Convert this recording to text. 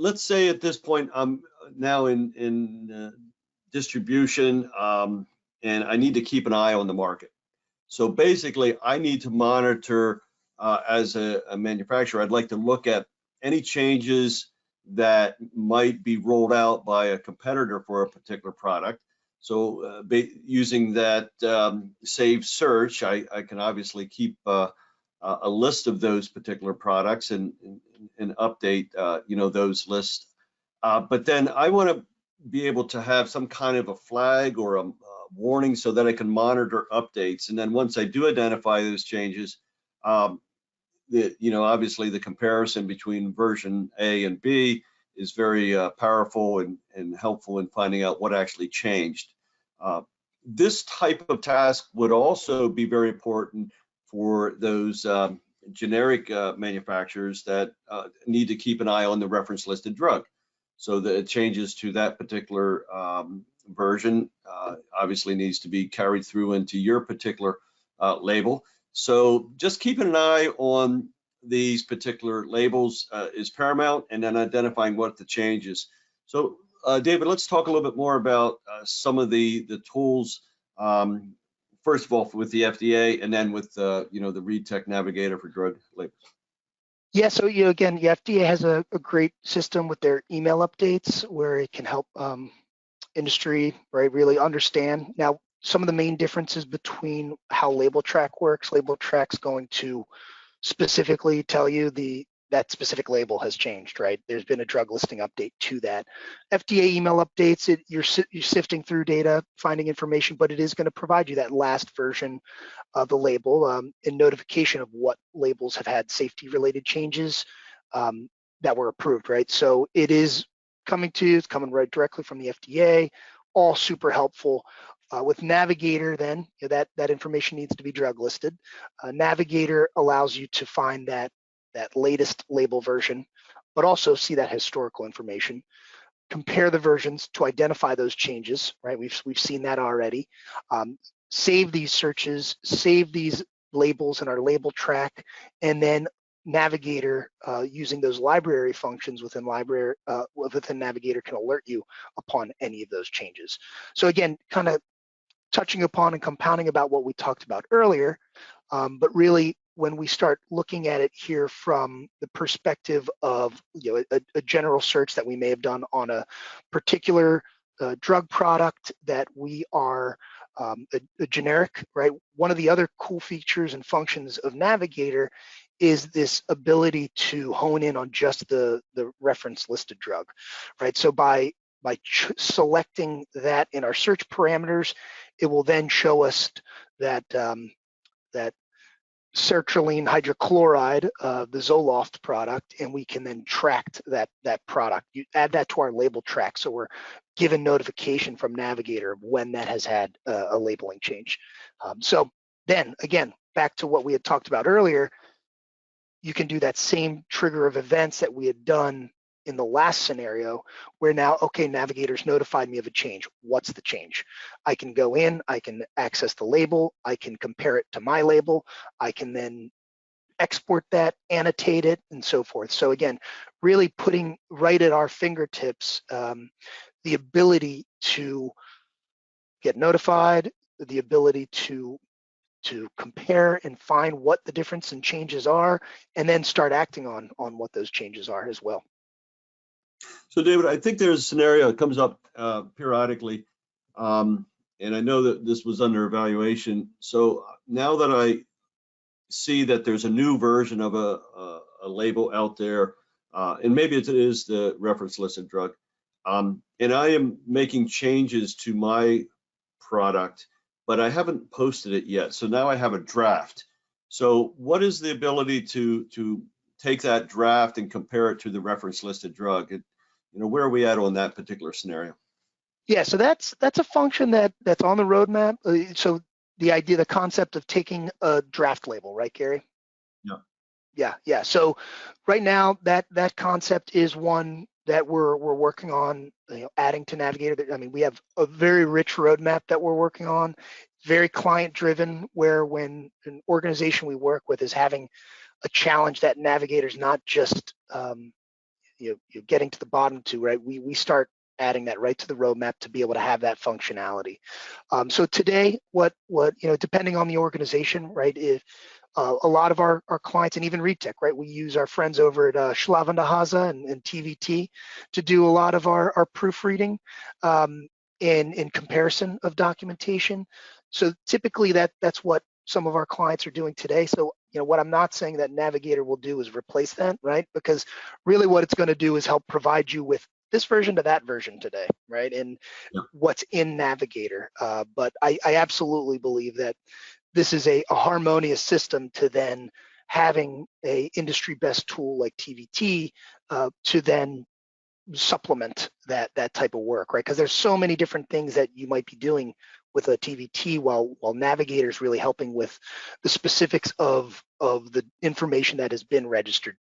let's say at this point I'm now in distribution, and I need to keep an eye on the market. So basically, I need to monitor as a manufacturer. I'd like to look at any changes that might be rolled out by a competitor for a particular product. So using that saved search, I can obviously keep a list of those particular products and update those lists. But then I want to be able to have some kind of a flag or a warning so that I can monitor updates. And then once I do identify those changes, obviously the comparison between version A and B is very powerful and helpful in finding out what actually changed. This type of task would also be very important for those generic manufacturers that need to keep an eye on the reference listed drug. So the changes to that particular version obviously needs to be carried through into your particular label. So just keeping an eye on these particular labels is paramount, and then identifying what the changes. So David, let's talk a little bit more about some of the tools. First of all, with the FDA, and then with the ReadTech Navigator for drug labels. Yeah, so again, the FDA has a great system with their email updates where it can help industry really understand. Now, some of the main differences between how Label Track works. Label Track's going to specifically tell you that specific label has changed, right? There's been a drug listing update to that. FDA email updates, you're sifting through data, finding information, but it is going to provide you that last version of the label in notification of what labels have had safety-related changes that were approved, right? So it is coming to you, it's coming right directly from the FDA, all super helpful. With Navigator, then that information needs to be drug listed. Navigator allows you to find that latest label version, but also see that historical information. Compare the versions to identify those changes, right? We've seen that already. Save these searches, save these labels in our label track, and then Navigator, using those library functions within Navigator, can alert you upon any of those changes. So again, kind of touching upon and compounding about what we talked about earlier, but really when we start looking at it here from the perspective of a general search that we may have done on a particular drug product that we are a generic, right? One of the other cool features and functions of Navigator is this ability to hone in on just the reference listed drug, right? So by selecting that in our search parameters, it will then show us that that sertraline hydrochloride, the Zoloft product, and we can then track that product. You add that to our label track, so we're given notification from Navigator of when that has had a labeling change. So then again, back to what we had talked about earlier, you can do that same trigger of events that we had done in the last scenario, where now, okay, Navigator's notified me of a change. What's the change? I can go in, I can access the label, I can compare it to my label, I can then export that, annotate it, and so forth. So again, really putting right at our fingertips the ability to get notified, the ability to compare and find what the difference and changes are, and then start acting on what those changes are as well. So David, I think there's a scenario that comes up periodically, and I know that this was under evaluation. So now that I see that there's a new version of a label out there, and maybe it is the reference listed drug, and I am making changes to my product, but I haven't posted it yet. So now I have a draft. So what is the ability to take that draft and compare it to the reference listed drug? Where are we at on that particular scenario? Yeah, so that's a function that's on the roadmap. So the idea, the concept of taking a draft label, right, Gary? Yeah. Yeah. So right now, that concept is one that we're working on, adding to Navigator. I mean, we have a very rich roadmap that we're working on, very client driven, where when an organization we work with is having a challenge, that Navigator's not just getting to the bottom to, right, we start adding that right to the roadmap to be able to have that functionality. So today, what depending on the organization, right, if a lot of our clients and even RegTech, right, we use our friends over at Schlavendehaza and TVT to do a lot of our proofreading in comparison of documentation. So typically that's what some of our clients are doing today. So what I'm not saying that Navigator will do is replace that, right? Because really what it's going to do is help provide you with this version to that version today, right? And Yeah. what's in Navigator. But I absolutely believe that this is a harmonious system to then having a industry best tool like TVT to then supplement that type of work, right? Because there's so many different things that you might be doing with a TVT while Navigator is really helping with the specifics of the information that has been registered